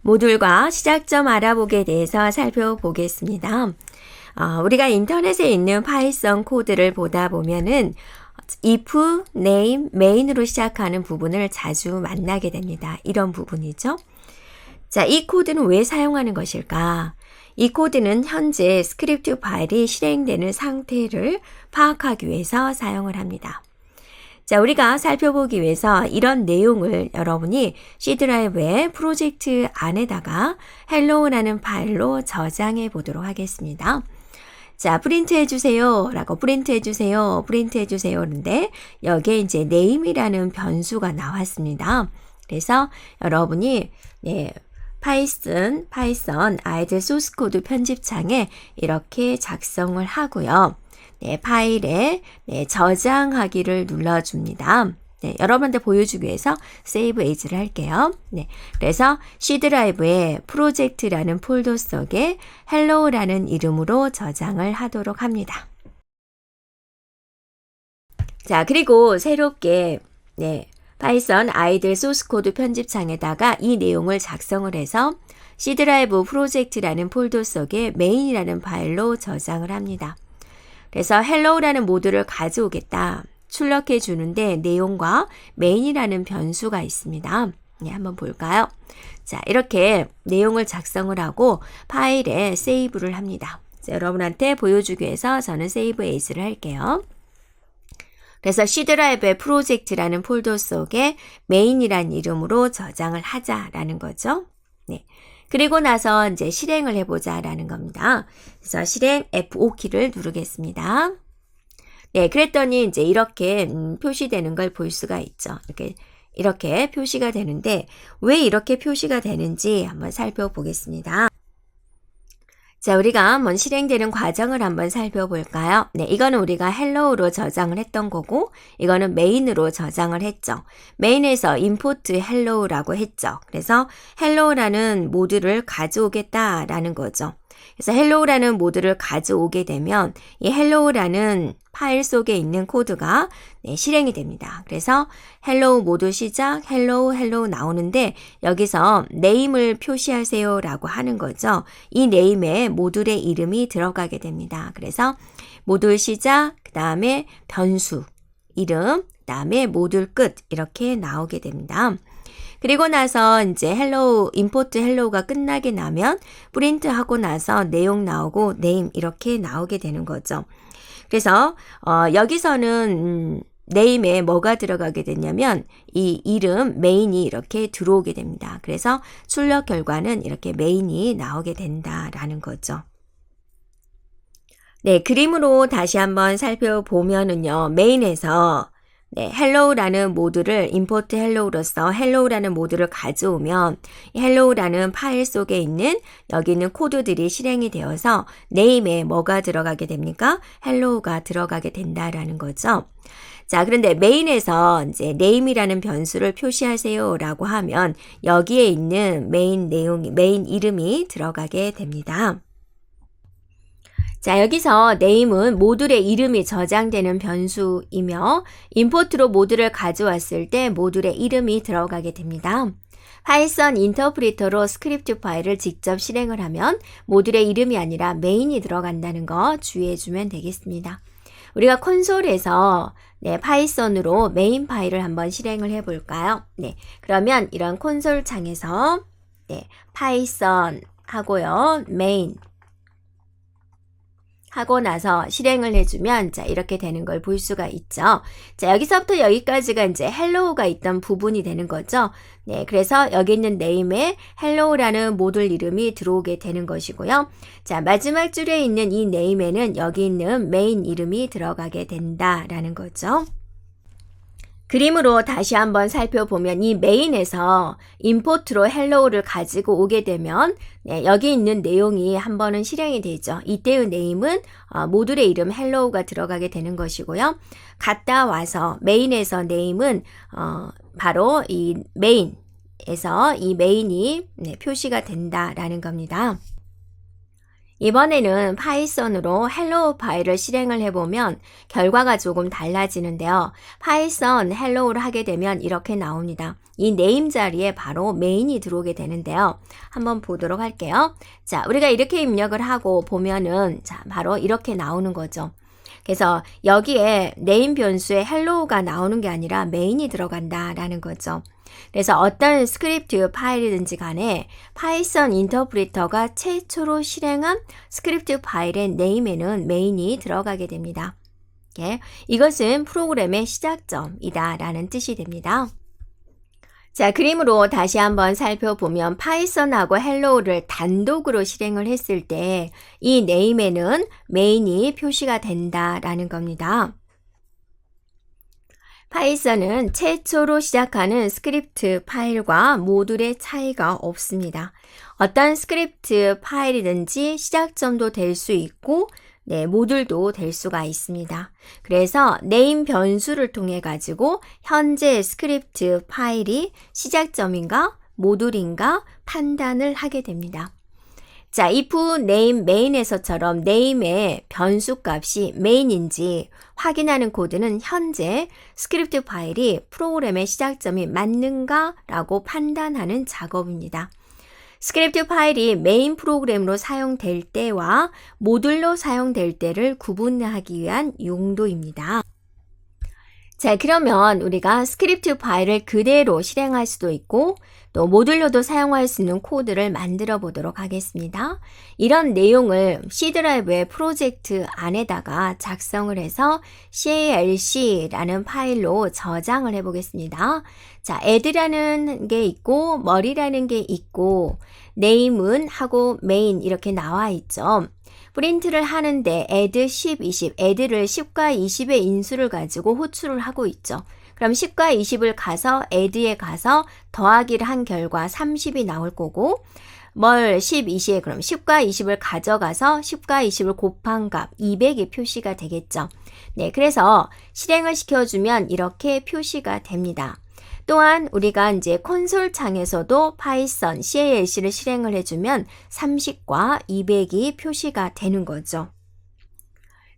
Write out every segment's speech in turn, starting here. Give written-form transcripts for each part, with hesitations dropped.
모듈과 시작점 알아보기에 대해서 살펴보겠습니다. 우리가 인터넷에 있는 파이썬 코드를 보다 보면은 if, name, main으로 시작하는 부분을 자주 만나게 됩니다. 이런 부분이죠. 자, 이 코드는 왜 사용하는 것일까? 이 코드는 현재 스크립트 파일이 실행되는 상태를 파악하기 위해서 사용을 합니다. 자, 우리가 살펴보기 위해서 이런 내용을 여러분이 C 드라이브의 프로젝트 안에다가 hello라는 파일로 저장해 보도록 하겠습니다. 자, 프린트 해주세요 라고 프린트 해주세요 그런데 여기에 이제 name이라는 변수가 나왔습니다. 그래서 여러분이 파이썬 아이들 소스 코드 편집창에 이렇게 작성을 하고요. 파일에 저장하기를 눌러줍니다. 여러분한테 보여주기 위해서 Save As를 할게요. 그래서 C 드라이브의 프로젝트라는 폴더 속에 hello라는 이름으로 저장을 하도록 합니다. 자, 그리고 새롭게 파이썬 아이들 소스 코드 편집창에다가 이 내용을 작성을 해서 C 드라이브 프로젝트라는 폴더 속에 main이라는 파일로 저장을 합니다. 그래서 hello라는 모듈을 가져오겠다. 출력해 주는데 내용과 main이라는 변수가 있습니다. 한번 볼까요? 자, 이렇게 내용을 작성을 하고 파일에 save를 합니다. 자, 여러분한테 보여주기 위해서 저는 save as를 할게요. 그래서 C 드라이브의 프로젝트라는 폴더 속에 main이라는 이름으로 저장을 하자라는 거죠. 그리고 나서 이제 실행을 해보자라는 겁니다. 그래서 실행 F5키를 누르겠습니다. 그랬더니 이제 이렇게 표시되는 걸 볼 수가 있죠. 이렇게 표시가 되는데 왜 이렇게 표시가 되는지 한번 살펴보겠습니다. 자, 우리가 한번 실행되는 과정을 한번 살펴볼까요? 이거는 우리가 hello로 저장을 했던 거고 이거는 main으로 저장을 했죠. main에서 import hello라고 했죠. 그래서 hello라는 모듈을 가져오겠다라는 거죠. 그래서 hello라는 모듈을 가져오게 되면 이 hello라는 파일 속에 있는 코드가 실행이 됩니다. 그래서 hello 모듈 시작, hello 나오는데 여기서 name을 표시하세요 라고 하는 거죠. 이 name에 모듈의 이름이 들어가게 됩니다. 그래서 모듈 시작, 그 다음에 변수, 이름, 그 다음에 모듈 끝 이렇게 나오게 됩니다. 그리고 나서 이제 import hello가 끝나게 나면 프린트 하고 나서 내용 나오고 name 이렇게 나오게 되는 거죠. 그래서 여기서는 name에 뭐가 들어가게 되냐면 이 이름 main이 이렇게 들어오게 됩니다. 그래서 출력 결과는 이렇게 main이 나오게 된다라는 거죠. 그림으로 다시 한번 살펴보면은요. main에서 hello라는 모듈을 import hello로서 hello라는 모듈을 가져오면 hello라는 파일 속에 있는 여기 있는 코드들이 실행이 되어서 name에 뭐가 들어가게 됩니까? hello가 들어가게 된다라는 거죠. 자, 그런데 main에서 이제 name이라는 변수를 표시하세요 라고 하면 여기에 있는 main 이름이 들어가게 됩니다. 자, 여기서 name은 모듈의 이름이 저장되는 변수이며 import로 모듈을 가져왔을 때 모듈의 이름이 들어가게 됩니다. 파이썬 인터프리터로 스크립트 파일을 직접 실행을 하면 모듈의 이름이 아니라 main이 들어간다는 거 주의해 주면 되겠습니다. 우리가 콘솔에서 파이썬으로 메인 파일을 한번 실행을 해 볼까요? 그러면 이런 콘솔 창에서 파이썬 하고요. 메인 하고 나서 실행을 해주면 자, 이렇게 되는 걸 볼 수가 있죠. 자, 여기서부터 여기까지가 이제 hello가 있던 부분이 되는 거죠. 그래서 여기 있는 name에 hello라는 모듈 이름이 들어오게 되는 것이고요. 자, 마지막 줄에 있는 이 name에는 여기 있는 main 이름이 들어가게 된다라는 거죠. 그림으로 다시 한번 살펴보면 이 main에서 import로 hello를 가지고 오게 되면 여기 있는 내용이 한 번은 실행이 되죠. 이때의 name은 모듈의 이름 hello가 들어가게 되는 것이고요. 갔다 와서 main에서 name은 바로 이 main에서 이 main이 표시가 된다라는 겁니다. 이번에는 파이썬으로 헬로우 파일을 실행을 해보면 결과가 조금 달라지는데요. 파이썬 헬로우를 하게 되면 이렇게 나옵니다. 이 네임 자리에 바로 메인이 들어오게 되는데요. 한번 보도록 할게요. 자, 우리가 이렇게 입력을 하고 보면은 자, 바로 이렇게 나오는 거죠. 그래서 여기에 네임 변수에 헬로우가 나오는 게 아니라 메인이 들어간다라는 거죠. 그래서 어떤 스크립트 파일이든지 간에 파이썬 인터프리터가 최초로 실행한 스크립트 파일의 네임에는 메인이 들어가게 됩니다. 이것은 프로그램의 시작점이다 라는 뜻이 됩니다. 자, 그림으로 다시 한번 살펴보면 파이썬하고 헬로우를 단독으로 실행을 했을 때 이 네임에는 메인이 표시가 된다라는 겁니다. 파이썬은 최초로 시작하는 스크립트 파일과 모듈의 차이가 없습니다. 어떤 스크립트 파일이든지 시작점도 될 수 있고 모듈도 될 수가 있습니다. 그래서 네임 변수를 통해 가지고 현재 스크립트 파일이 시작점인가 모듈인가 판단을 하게 됩니다. 자, if name main에서처럼 name의 변수 값이 main인지 확인하는 코드는 현재 스크립트 파일이 프로그램의 시작점이 맞는가 라고 판단하는 작업입니다. 스크립트 파일이 메인 프로그램으로 사용될 때와 모듈로 사용될 때를 구분하기 위한 용도입니다. 자, 그러면 우리가 스크립트 파일을 그대로 실행할 수도 있고 또 모듈로도 사용할 수 있는 코드를 만들어 보도록 하겠습니다. 이런 내용을 C 드라이브의 프로젝트 안에다가 작성을 해서 calc라는 파일로 저장을 해 보겠습니다. 자, add라는 게 있고 머리라는 게 있고 name은 하고 main 이렇게 나와 있죠. 프린트를 하는데 add 10, 20, add를 10과 20의 인수를 가지고 호출을 하고 있죠. 그럼 10과 20을 가서 add에 가서 더하기를 한 결과 30이 나올 거고 뭘 10, 20에 그럼 10과 20을 가져가서 10과 20을 곱한 값 200이 표시가 되겠죠. 네, 그래서 실행을 시켜주면 이렇게 표시가 됩니다. 또한 우리가 이제 콘솔 창에서도 파이썬 calc를 실행을 해주면 30과 200이 표시가 되는 거죠.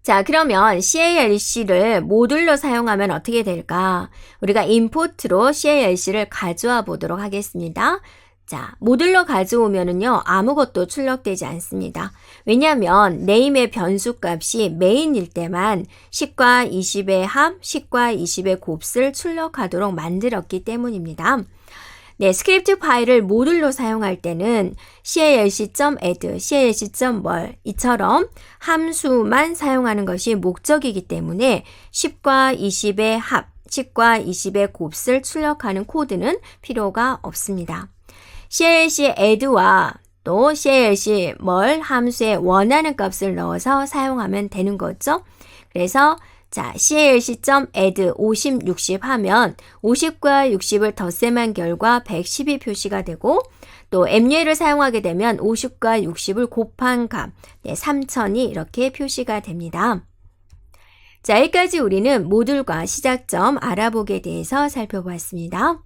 자, 그러면 calc를 모듈로 사용하면 어떻게 될까? 우리가 인풋으로 calc를 가져와 보도록 하겠습니다. 자, 모듈로 가져오면은요, 아무것도 출력되지 않습니다. 왜냐하면 name의 변수 값이 메인일 때만 10과 20의 합, 10과 20의 곱을 출력하도록 만들었기 때문입니다. 네, 스크립트 파일을 모듈로 사용할 때는 calc.add, calc.mul 이처럼 함수만 사용하는 것이 목적이기 때문에 10과 20의 합, 10과 20의 곱을 출력하는 코드는 필요가 없습니다. calc add와 또 calc.mul 함수에 원하는 값을 넣어서 사용하면 되는 거죠. 그래서 자, calc.add 50, 60 하면 50과 60을 덧셈한 결과 110이 표시가 되고 또 mul을 사용하게 되면 50과 60을 곱한 값 3000이 이렇게 표시가 됩니다. 자, 여기까지 우리는 모듈과 시작점 알아보기에 대해서 살펴보았습니다.